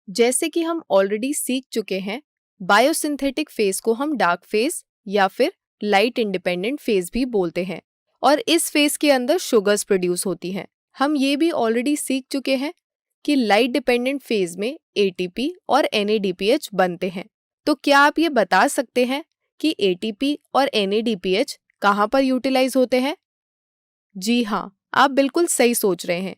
जैसे कि हम ऑलरेडी सीख चुके हैं, बायोसिंथेटिक फेज को हम डार्क फेज या फिर लाइट इंडिपेंडेंट फेज भी बोलते हैं और इस फेज के अंदर शुगर्स प्रोड्यूस होती हैं। हम ये भी ऑलरेडी सीख चुके हैं कि लाइट डिपेंडेंट फेज में ATP और NADPH बनते हैं। तो क्या आप ये बता सकते हैं कि ATP और NADPH कहाँ पर यूटिलाइज होते हैं? जी हाँ, आप बिल्कुल सही सोच रहे हैं।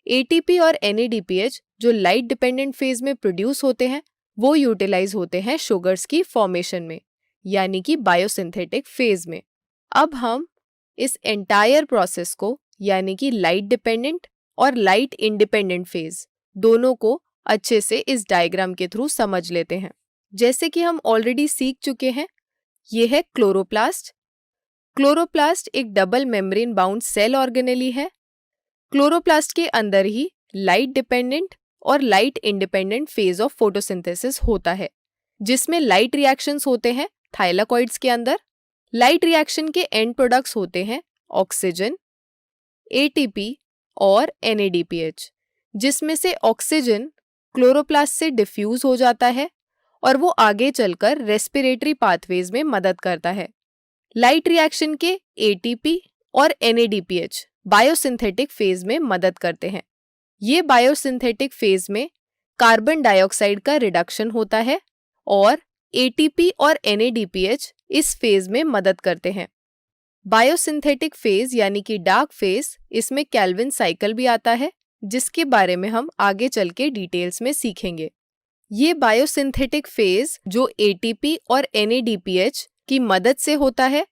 ATP और NADPH जो लाइट डिपेंडेंट फेज में प्रोड्यूस होते हैं वो यूटिलाइज होते हैं शुगर्स की फॉर्मेशन में, यानी कि बायोसिंथेटिक फेज में। अब हम इस एंटायर प्रोसेस को यानी कि लाइट डिपेंडेंट और लाइट इंडिपेंडेंट फेज दोनों को अच्छे से इस डायग्राम के थ्रू समझ लेते हैं। जैसे कि हम ऑलरेडी सीख चुके हैं, ये है क्लोरोप्लास्ट। क्लोरोप्लास्ट एक double membrane bound cell organelle है। क्लोरोप्लास्ट के अंदर ही लाइट डिपेंडेंट और light independent phase of photosynthesis होता है, जिसमें लाइट रिएक्शंस होते हैं थाइलाकॉइड्स के अंदर। लाइट रिएक्शन के एंड प्रोडक्ट्स होते हैं ऑक्सीजन, ATP और NADPH, जिसमें से ऑक्सीजन क्लोरोप्लास्ट से डिफ्यूज हो जाता है और वो आगे चलकर रेस्पिरेटरी पाथवेज में मदद करता है। लाइट रिएक्शन के ATP और NADPH बायोसिंथेटिक फेज में मदद करते हैं। ये बायोसिंथेटिक फेज में कार्बन डाइऑक्साइड का रिडक्शन होता है और ATP और NADPH इस फेज में मदद करते हैं। बायोसिंथेटिक फेज यानी कि डार्क फेज, इसमें केल्विन साइकिल भी आता है, जिसके बारे में हम आगे चल के डिटेल्स में सीखेंगे। ये बायोसिंथेटिक फेज जो ATP और NADPH की मदद से होता है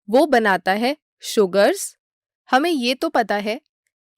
वो बनाता है शुगर्स। हमें ये तो पता है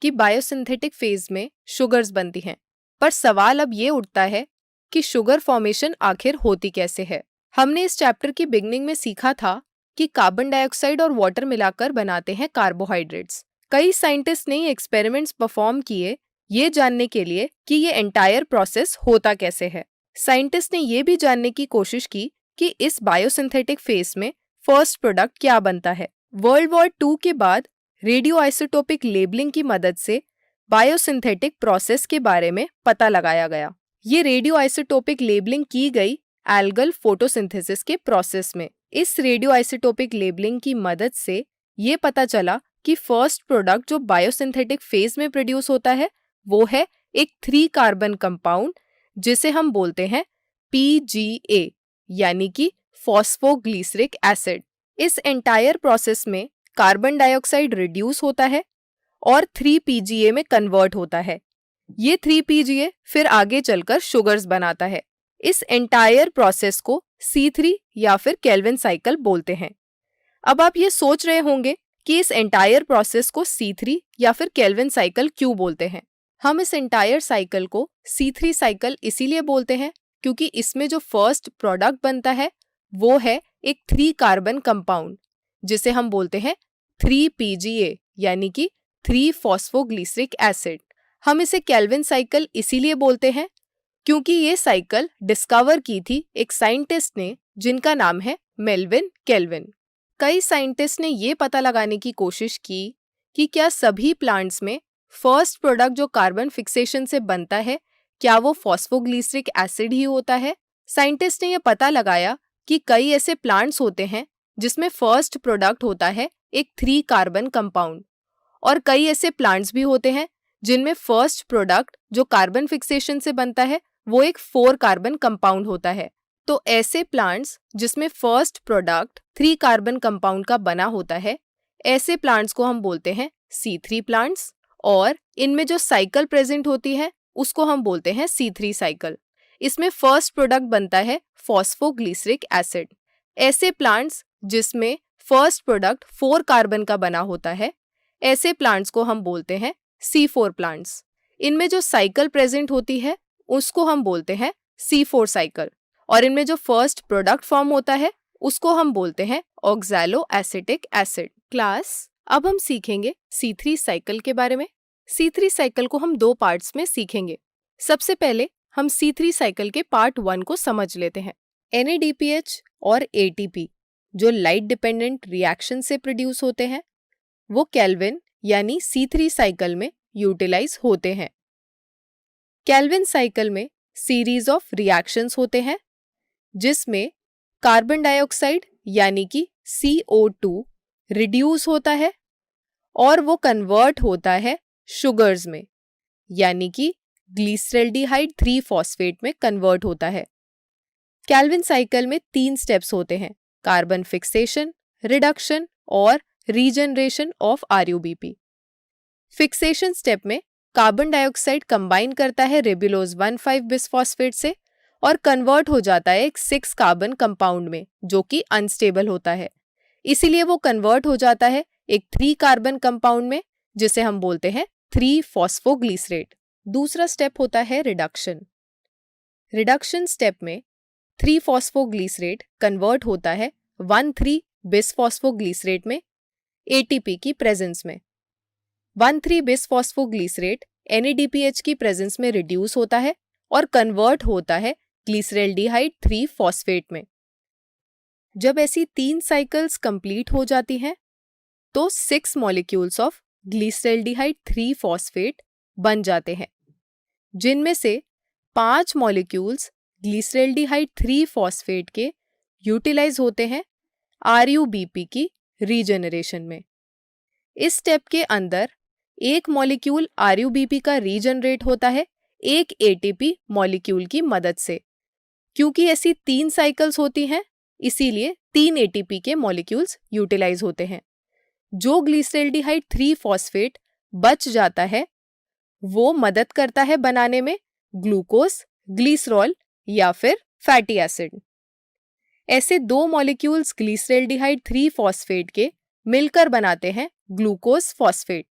कि बायोसिंथेटिक फेज में शुगर्स बनती हैं, पर सवाल अब ये उठता है कि शुगर फॉर्मेशन आखिर होती कैसे है। हमने इस चैप्टर की बिगनिंग में सीखा था कि कार्बन डाइऑक्साइड और वाटर मिलाकर बनाते हैं कार्बोहाइड्रेट्स। कई साइंटिस्ट ने एक्सपेरिमेंट्स परफॉर्म किए ये जानने के लिए कि ये एंटायर प्रोसेस होता कैसे है। साइंटिस्ट ने ये भी जानने की कोशिश की कि इस बायोसिंथेटिक फेज में फर्स्ट प्रोडक्ट क्या बनता है। वर्ल्ड वॉर 2 के बाद रेडियो आइसोटोपिक लेबलिंग की मदद से बायोसिंथेटिक प्रोसेस के बारे में पता लगाया गया। ये रेडियो आइसोटोपिक लेबलिंग की गई एल्गल फोटोसिंथेसिस के प्रोसेस में। इस रेडियो आइसोटोपिक लेबलिंग की मदद से ये पता चला कि फर्स्ट प्रोडक्ट जो बायोसिंथेटिक फेज में प्रोड्यूस होता है वो है एक 3 कार्बन कंपाउंड जिसे हम बोलते हैं PGA यानी कि फॉस्फोग्लिसरिक एसिड। इस एंटायर प्रोसेस में कार्बन डाइऑक्साइड रिड्यूस होता है और 3 PGA में कन्वर्ट होता है। ये 3 PGA फिर आगे चलकर शुगर्स बनाता है। इस एंटायर प्रोसेस को C3 या फिर केल्विन साइकिल बोलते हैं। अब आप ये सोच रहे होंगे कि इस एंटायर प्रोसेस को C3 या फिर केल्विन साइकिल क्यों बोलते हैं। हम इस एंटायर साइकिल को C3 साइकिल इसीलिए बोलते हैं क्योंकि इसमें जो फर्स्ट प्रोडक्ट बनता है वो है एक 3 कार्बन कंपाउंड जिसे हम बोलते हैं 3 PGA यानी कि 3 फॉस्फोग्लिसरिक एसिड। हम इसे केल्विन साइकिल इसीलिए बोलते हैं क्योंकि ये साइकिल डिस्कवर की थी एक साइंटिस्ट ने जिनका नाम है मेल्विन केल्विन। कई साइंटिस्ट ने ये पता लगाने की कोशिश की कि क्या सभी प्लांट्स में फर्स्ट प्रोडक्ट जो कार्बन फिक्सेशन से बनता है क्या वो फॉस्फोग्लिसरिक एसिड ही होता है। साइंटिस्ट ने ये पता लगाया कि कई ऐसे प्लांट्स होते हैं जिसमें फर्स्ट प्रोडक्ट होता है एक 3 कार्बन कंपाउंड और कई ऐसे प्लांट्स भी होते हैं जिनमें फर्स्ट प्रोडक्ट जो कार्बन फिक्सेशन से बनता है वो एक 4 कार्बन कंपाउंड होता है। तो ऐसे प्लांट्स जिसमें फर्स्ट प्रोडक्ट 3 कार्बन कंपाउंड का बना होता है ऐसे प्लांट्स को हम बोलते हैं C3 प्लांट्स और इनमें जो साइकिल प्रेजेंट होती है उसको हम बोलते हैं C3 साइकिल। इसमें फर्स्ट प्रोडक्ट बनता है फॉस्फोग्लिसरिक एसिड। ऐसे प्लांट्स जिसमें फर्स्ट प्रोडक्ट 4 कार्बन का बना होता है ऐसे प्लांट्स को हम बोलते हैं C4 प्लांट्स। इनमें जो साइकिल प्रेजेंट होती है उसको हम बोलते हैं C4 साइकिल और इनमें जो फर्स्ट प्रोडक्ट फॉर्म होता है उसको हम बोलते हैं ऑक्सैलो एसिटिक एसिड। क्लास, अब हम सीखेंगे C3 साइकिल के बारे में। C3 साइकिल को हम 2 पार्ट्स में सीखेंगे। सबसे पहले हम C3 साइकिल के पार्ट 1 को समझ लेते हैं। NADPH और ATP जो लाइट डिपेंडेंट रिएक्शन से प्रोड्यूस होते हैं वो केल्विन यानी C3 साइकिल में यूटिलाइज होते हैं। केल्विन साइकिल में सीरीज ऑफ रिएक्शंस होते हैं जिसमें कार्बन डाइऑक्साइड यानी कि CO2 रिड्यूस होता है और वो कन्वर्ट होता है शुगर्स में यानी कि ग्लिसरॉल्डिहाइड 3 फॉस्फेट में कन्वर्ट होता है। कैल्विन साइकिल में 3 स्टेप्स होते हैं, कार्बन फिक्सेशन, रिडक्शन और regeneration of RUBP। Fixation step में कार्बन डाइऑक्साइड कंबाइन करता है रिब्यूलोज 1,5 बिसफॉस्फेट से और कन्वर्ट हो जाता है एक 6 कार्बन कंपाउंड में जो कि अनस्टेबल होता है, इसीलिए वो कन्वर्ट हो जाता है एक 3 कार्बन कंपाउंड में जिसे हम बोलते हैं 3 फॉस्फोग्लिसरेट। दूसरा स्टेप होता है रिडक्शन। रिडक्शन स्टेप में 3 फॉस्फोग्लिसरेट कन्वर्ट होता है 1,3 बिसफॉस्फोग्लिसरेट में ATP की प्रेजेंस में। 1,3 बिसफॉस्फोग्लिसरेट NADPH की प्रेजेंस में रिड्यूस होता है और कन्वर्ट होता है ग्लिसरॉल्डिहाइड 3 फॉस्फेट में। जब ऐसी 3 साइकिल्स कंप्लीट हो जाती हैं तो 6 मॉलिक्यूल्स ऑफ ग्लिसरॉल्डिहाइड 3 फॉस्फेट बन जाते हैं, जिनमें से 5 मॉलिक्यूल्स ग्लिसरॉल्डिहाइड 3 फॉस्फेट के यूटिलाइज होते हैं RUBP की रीजनरेशन में। इस स्टेप के अंदर एक मॉलिक्यूल RUBP का रीजनरेट होता है एक ATP मॉलिक्यूल की मदद से। क्योंकि ऐसी 3 साइकिल्स होती हैं इसीलिए 3 ATP के मॉलिक्यूल्स यूटिलाइज होते हैं। जो ग्लिसरॉल्डिहाइड 3 फॉस्फेट बच जाता है वो मदद करता है बनाने में ग्लूकोज, ग्लिसरॉल या फिर फैटी एसिड। ऐसे 2 मॉलिक्यूल्स ग्लिसरॉल्डिहाइड 3 फॉस्फेट के मिलकर बनाते हैं ग्लूकोज फॉस्फेट।